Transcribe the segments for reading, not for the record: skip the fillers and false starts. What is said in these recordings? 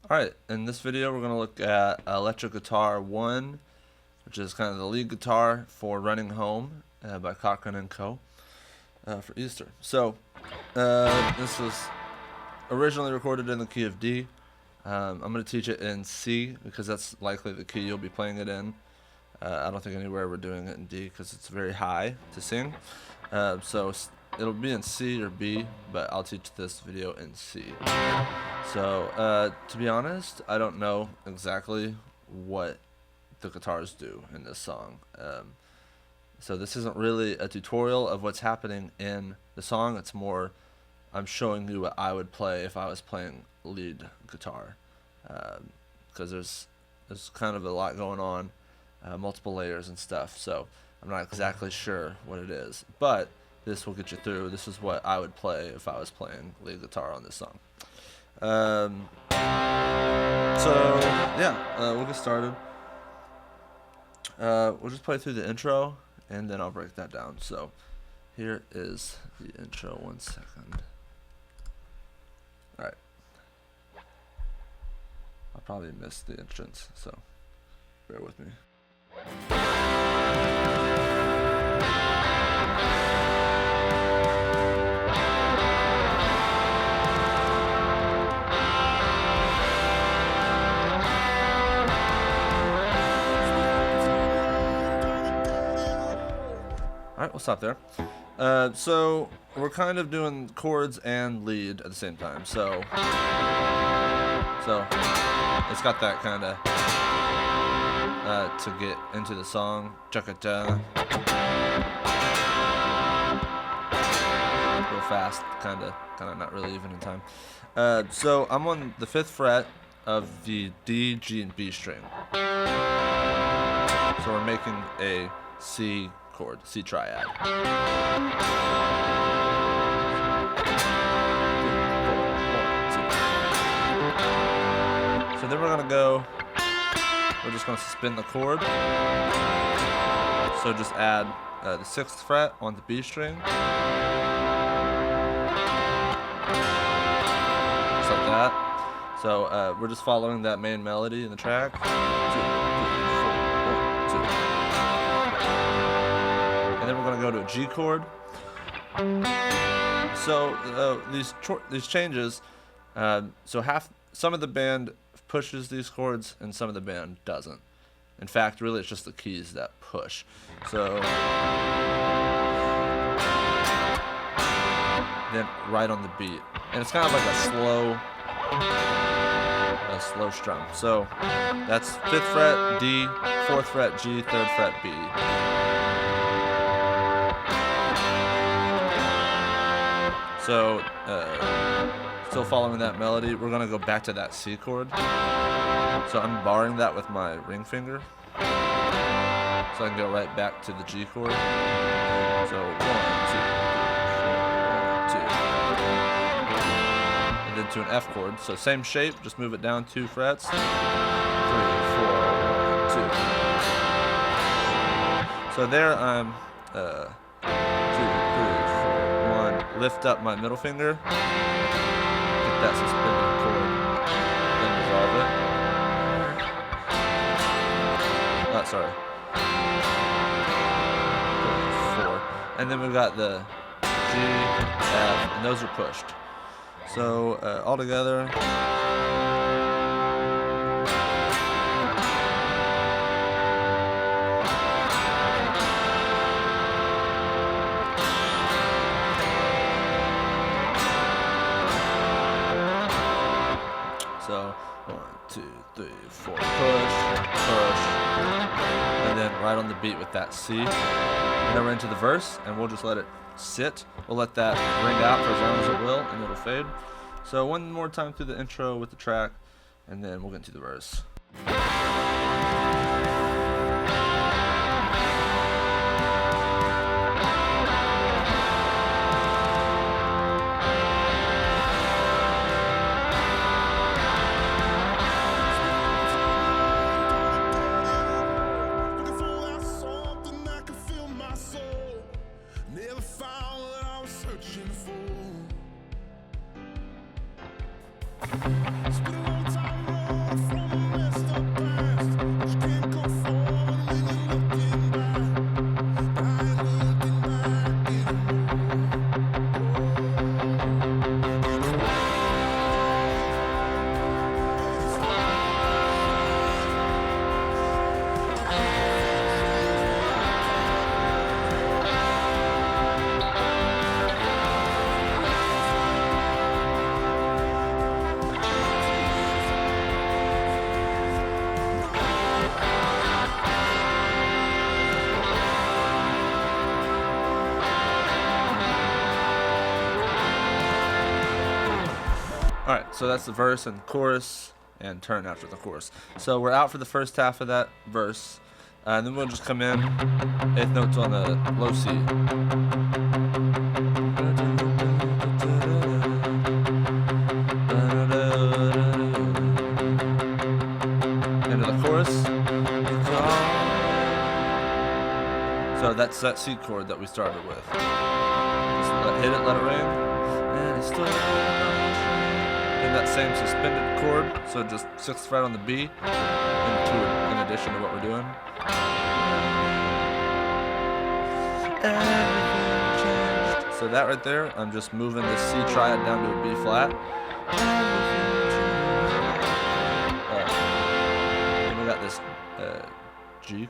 Alright, in this video we're going to look at Electric Guitar 1, which is kind of the lead guitar for Running Home by Cochran & Co. For Easter. So, this was originally recorded in the key of D. I'm going to teach it in C because that's likely the key you'll be playing it in. I don't think anywhere we're doing it in D because it's very high to sing. So it'll be in C or B, but I'll teach this video in C. So, to be honest, I don't know exactly what the guitars do in this song. So this isn't really a tutorial of what's happening in the song. It's more I'm showing you what I would play if I was playing lead guitar. Because there's kind of a lot going on, multiple layers and stuff. So I'm not exactly sure what it is, but this will get you through. This is what I would play if I was playing lead guitar on this song. So yeah, we'll get started. We'll just play through the intro and then I'll break that down. So here is the intro. 1 second. Alright. I'll probably miss the entrance, so bear with me. Alright, we'll stop there. So we're kind of doing chords and lead at the same time. So it's got that kind of to get into the song. Chaka-cha. Real fast, kind of not really even in time. So I'm on the 5th fret of the D, G, and B string. So we're making a C chord, C triad. So then we're going to go, we're just going to spin the chord. So just add the 6th fret on the B string. Just like that. So we're just following that main melody in the track. 2, 3, 4, 1, 2. And then we're going to go to a G chord. So these changes, so some of the band pushes these chords and some of the band doesn't. In fact, really it's just the keys that push. So then right on the beat. And it's kind of like a slow strum. So that's 5th fret D, 4th fret G, 3rd fret B. So still following that melody, we're going to go back to that C chord. So I'm barring that with my ring finger. So I can go right back to the G chord. So 1, 2, 3, 4, 1, 2. And then to an F chord. So same shape, just move it down 2 frets. 3, 4, 1, 2. So there I'm 2, 3, 4, 1. Lift up my middle finger. That suspended chord, then resolve it. Sorry. 4. And then we've got the G, F, and those are pushed. So all together. So 1, 2, 3, 4, push, and then right on the beat with that C. And then we're into the verse, and we'll just let it sit. We'll let that ring out for as long as it will, and it'll fade. So one more time through the intro with the track, and then we'll get into the verse. Never found what I was searching for. It's been a long time. Alright, so that's the verse and chorus, and turn after the chorus. So we're out for the first half of that verse, and then we'll just come in, 8th notes on the low C. Into the chorus. So that's that C chord that we started with. Just hit it, let it ring, and it's still in that same suspended chord, so just 6th fret on the B, in addition to what we're doing. So that right there, I'm just moving the C triad down to a B flat. Then we got this G,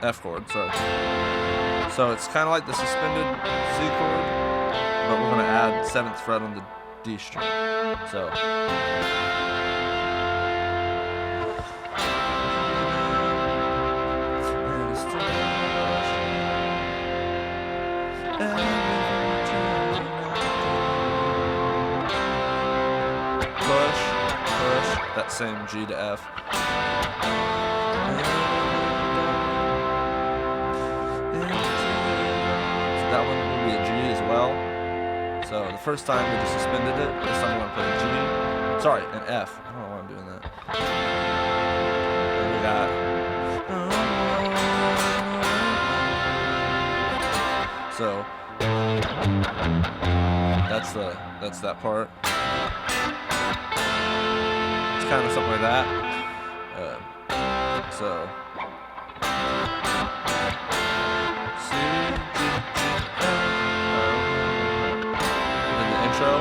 F chord, sorry. So it's kind of like the suspended C chord, but we're going to add 7th fret on the D string. So push, that same G to F. So that one will be a G as well. So the first time we just suspended it, this time we're going to put a G. Sorry, an F. I don't know why I'm doing that. And we got. So that's that part. It's kind of something like that. So. C, G, F. Intro.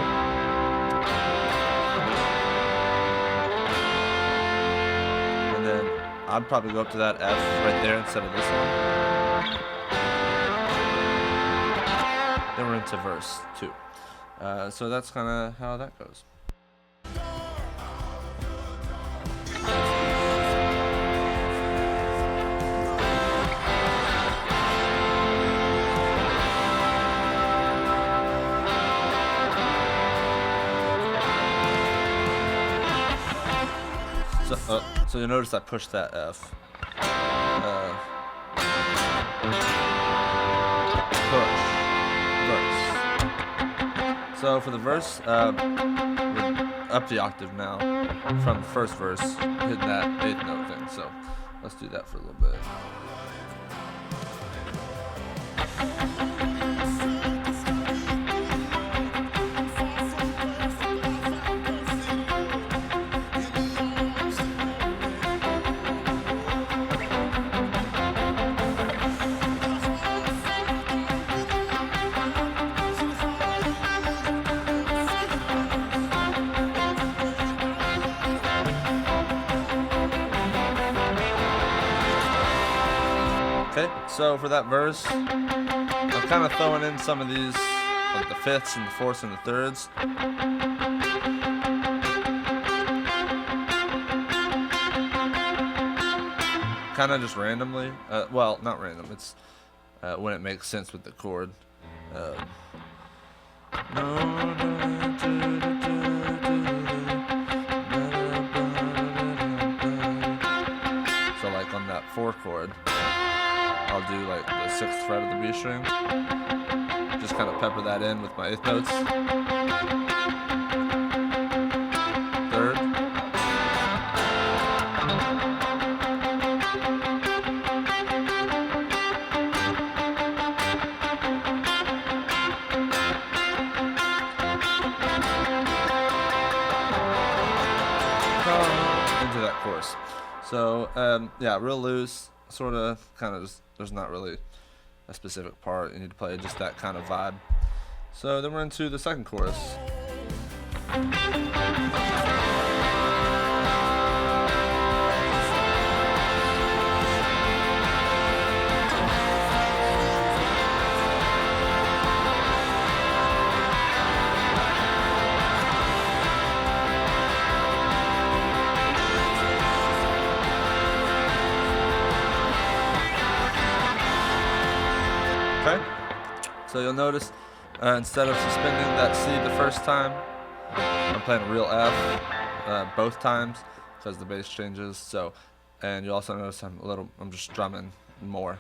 And then I'd probably go up to that F right there instead of this one. Then we're into verse 2. So that's kind of how that goes. So you'll notice I pushed that F. Push. Verse. So for the verse, we're up the octave now from the first verse, hitting that 8th note thing. So let's do that for a little bit. Okay, so for that verse, I'm kind of throwing in some of these, like the 5ths and the 4ths and the 3rds. Kind of just randomly. Well, not random. It's when it makes sense with the chord. So like on that 4 chord, I'll do like the 6th fret of the B string. Just kind of pepper that in with my 8th notes. 3rd. Into that chorus. So yeah, real loose, sort of, kind of just, there's not really a specific part. You need to play just that kind of vibe. So then we're into the second chorus. Okay, so you'll notice instead of suspending that C the first time, I'm playing a real F both times because the bass changes. So, and you also notice I'm just strumming more.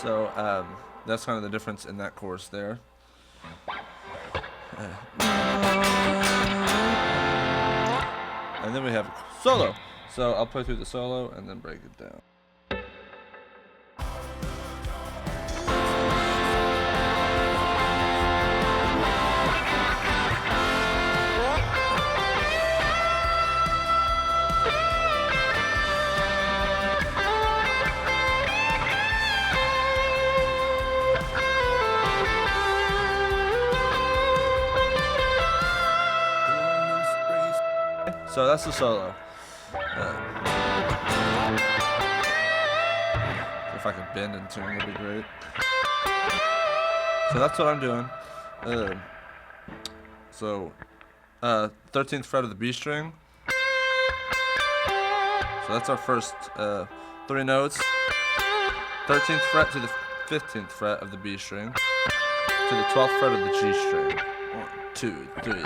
So that's kind of the difference in that chorus there. And then we have solo. So I'll play through the solo and then break it down. So that's the solo. If I could bend and tune, that'd be great. So that's what I'm doing. 13th fret of the B string. So that's our first 3 notes. 13th fret to the 15th fret of the B string to the 12th fret of the G string. 1, 2, 3.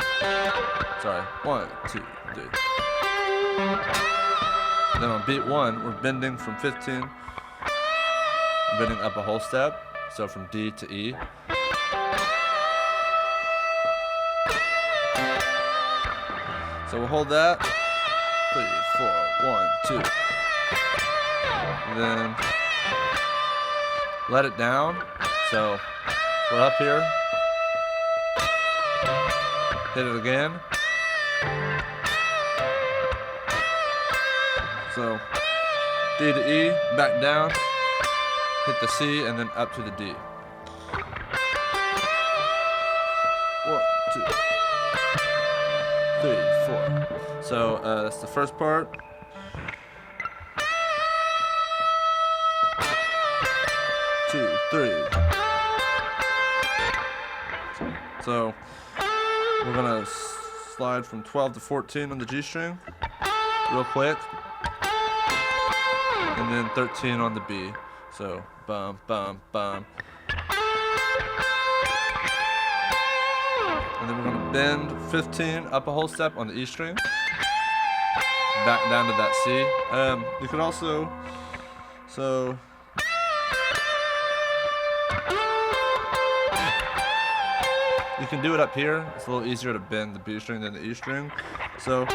Sorry. 1, 2, 3. Then on beat 1, we're bending from 15, bending up a whole step, so from D to E. So we'll hold that. 3, 4, 1, 2. And then let it down. So we're up here. Hit it again. So D to E, back down, hit the C, and then up to the D. 1, 2, 3, 4. So that's the first part. Two, 3. So we're gonna slide from 12 to 14 on the G string, real quick. And then 13 on the B. So bum, bum, bum. And then we're gonna bend 15 up a whole step on the E string. Back down to that C. You could also, you can do it up here. It's a little easier to bend the B string than the E string. So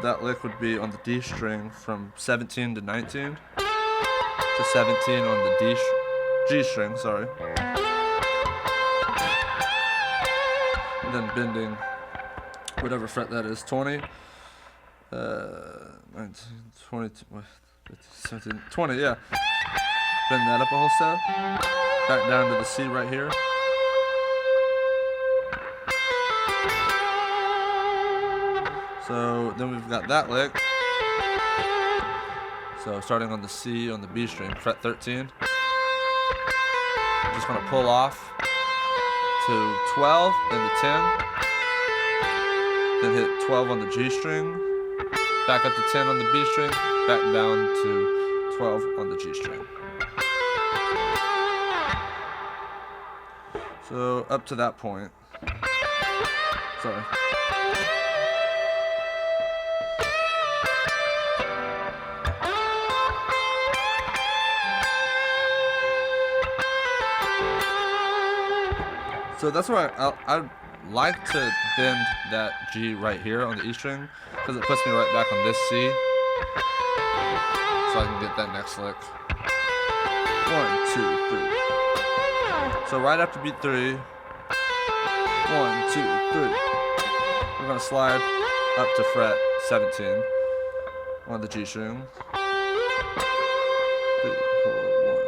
that lick would be on the D string from 17 to 19 to 17 on the G string, sorry. And then bending whatever fret that is, 20, 19, 20, 17, 20, yeah. Bend that up a whole step, back down to the C right here. So then we've got that lick. So starting on the C on the B string, fret 13. Just gonna pull off to 12 and to 10. Then hit 12 on the G string. Back up to 10 on the B string. Back down to 12 on the G string. So up to that point. Sorry. So that's why I like to bend that G right here on the E string, because it puts me right back on this C, so I can get that next lick. 1, 2, 3. So right after beat 3, 1, 2, 3. We're gonna slide up to fret 17 on the G string. 3, 4, 1.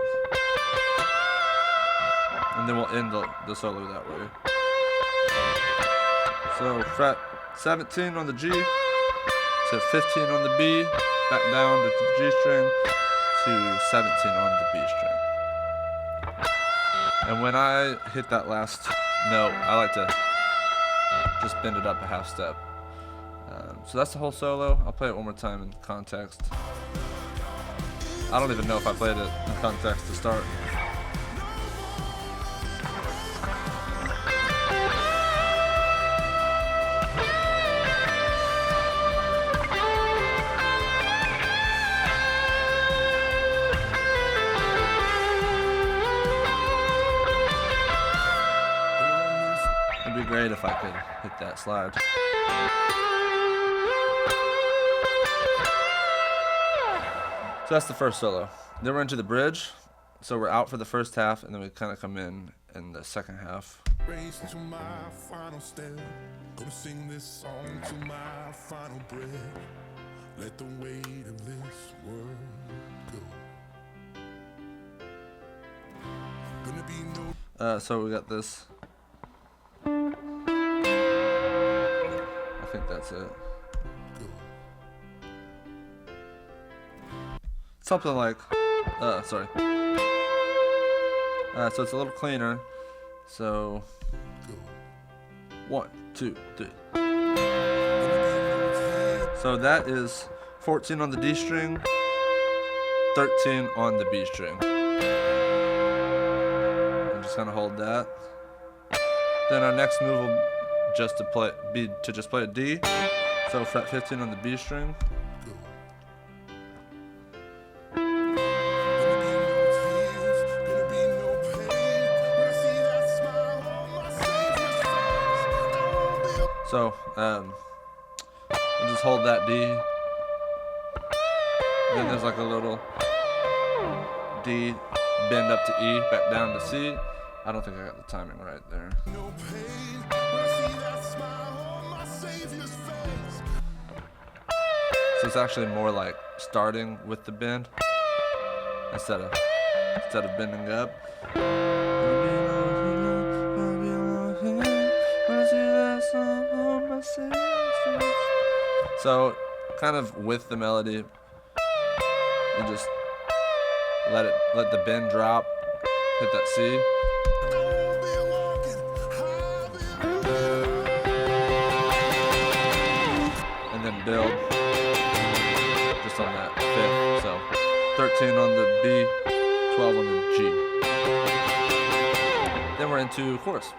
And then we'll end the solo that way. So fret 17 on the G to 15 on the B, back down to the G string to 17 on the B string. And when I hit that last note, I like to just bend it up a half step. So that's the whole solo. I'll play it one more time in context. I don't even know if I played it in context to start. It'd be great if I could hit that slide. So that's the first solo. Then we're into the bridge. So we're out for the first half, and then we kind of come in the second half. Race to my final step. Gonna sing this song to my final breath. Let the weight of this world go. Gonna be no. So we got this. I think that's it. Something like, sorry. So it's a little cleaner. So, 1, 2, 3. So that is 14 on the D string, 13 on the B string. And just kind of hold that. Then our next move will just play a D. So fret 15 on the B string. So, we'll just hold that D. Then there's like a little D, bend up to E, back down to C. I don't think I got the timing right there. So it's actually more like starting with the bend instead of bending up. So, kind of with the melody, you just let the bend drop, hit that C, and then build just on that fifth. So, 13 on the B, 12 on the G. Then we're into chorus.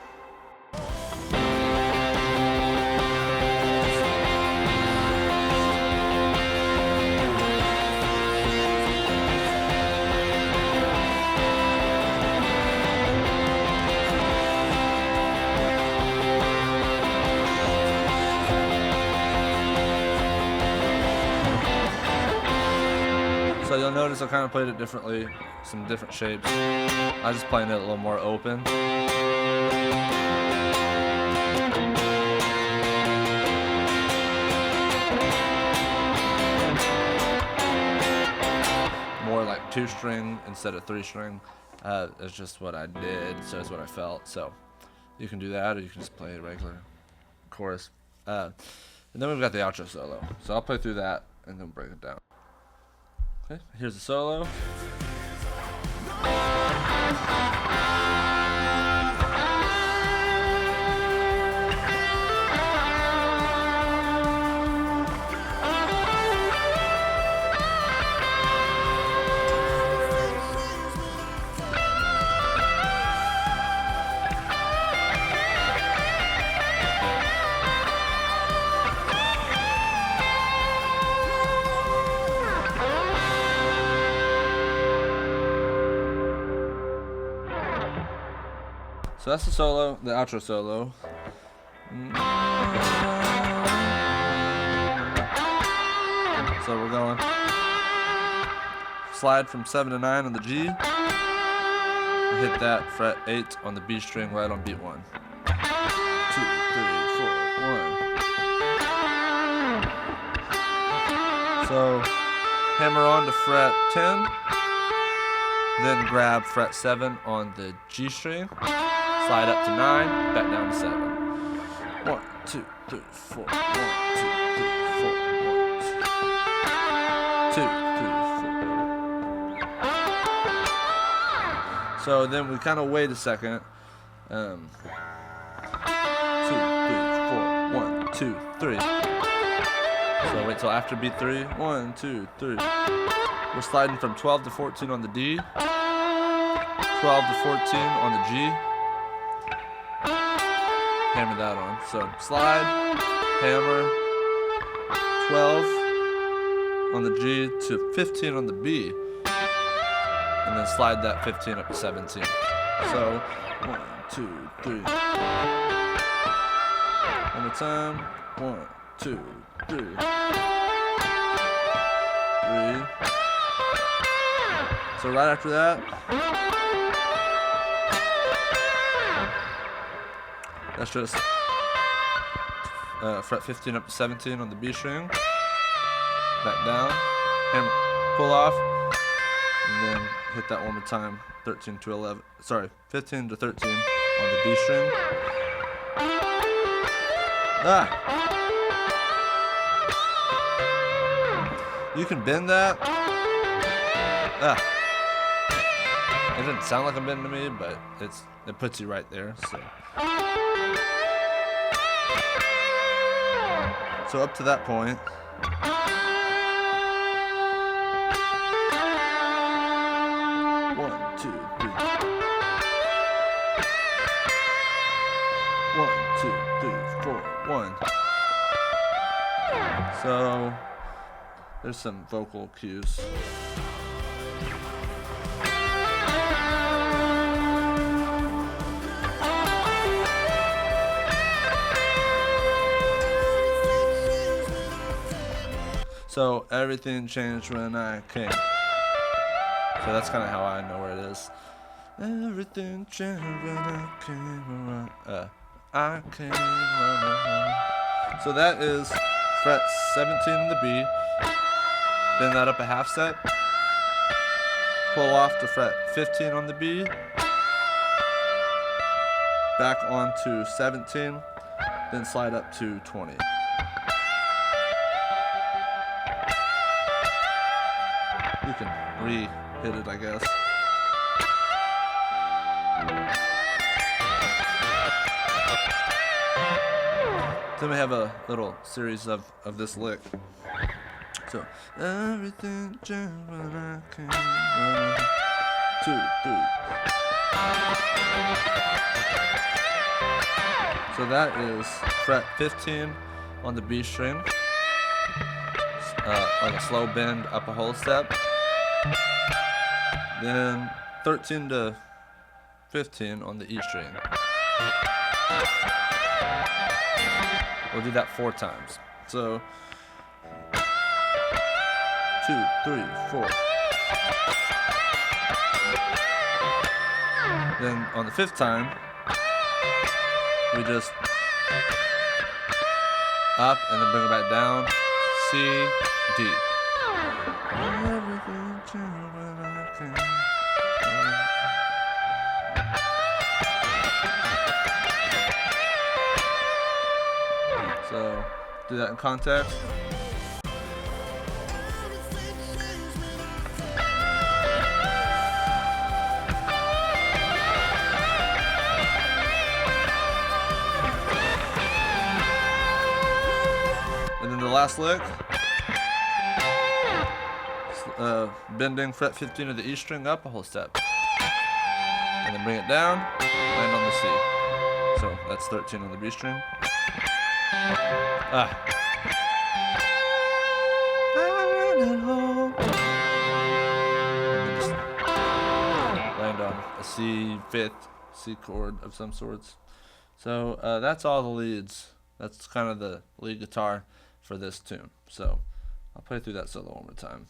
So you'll notice I kind of played it differently, some different shapes. I just playing it a little more open. More like 2-string instead of 3-string. It's just what I did, so it's what I felt. So you can do that, or you can just play a regular chorus. And then we've got the outro solo. So I'll play through that and then break it down. Okay, here's the solo. So that's the solo, the outro solo. So we're going slide from 7 to 9 on the G. Hit that fret 8 on the B string right on beat 1. 2, 3, 4, 1. So hammer on to fret 10, then grab fret 7 on the G string. Slide up to 9, back down to 7. 1, 2, 3, 4. 1, 2, 3, 4. 1, 2, 3, 4. So then we kind of wait a second. 2, 3, 4. 2, 3. So wait till after beat 3. 1, 2, 3. We're sliding from 12 to 14 on the D, 12 to 14 on the G. Hammer that on. So slide, hammer, 12 on the G to 15 on the B, and then slide that 15 up to 17. So 1, 2, 3. One more time. 1, 2, 3. 3. So right after that, that's just fret 15 up to 17 on the B string, back down, hammer, pull off, and then hit that one more time, 13 to 11, sorry, 15 to 13 on the B string. You can bend that. It didn't sound like a bend to me, but it puts you right there. So up to that point, one, two, three. 1, 2, 3, 4, 1. So there's some vocal cues. So everything changed when I came. So that's kind of how I know where it is. Everything changed when I came around. I came around. So that is fret 17 on the B. Bend that up a half set. Pull off to fret 15 on the B. Back onto 17. Then slide up to 20. You can re-hit it, I guess. Then we have a little series of this lick. So everything changed when I came running. 2, 3. So that is fret 15 on the B string, like a slow bend up a whole step. Then 13 to 15 on the E string. We'll do that 4 times. So 2, 3, 4. Then on the 5th time, we just up and then bring it back down. C, D. So do that in context. And then the last lick, bending fret 15 of the E string up a whole step, and then bring it down, land on the C. So that's 13 on the B string. I'm running home. And then just land on a C fifth, C chord of some sorts. So that's all the leads. That's kind of the lead guitar for this tune. So I'll play through that solo one more time.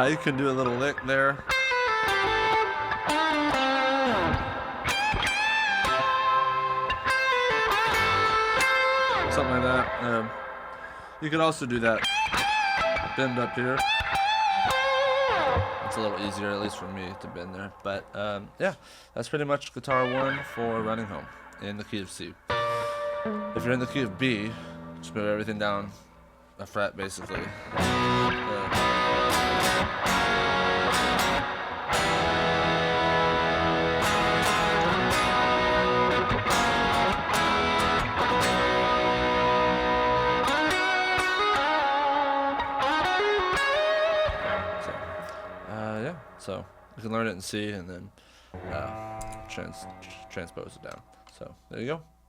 You can do a little lick there. something like that. You could also do that bend up here. It's a little easier, at least for me, to bend there. But yeah, that's pretty much guitar 1 for running home in the key of C. If you're in the key of B, just move everything down a fret, basically. Yeah, so you can learn it in C and then transpose it down. So there you go.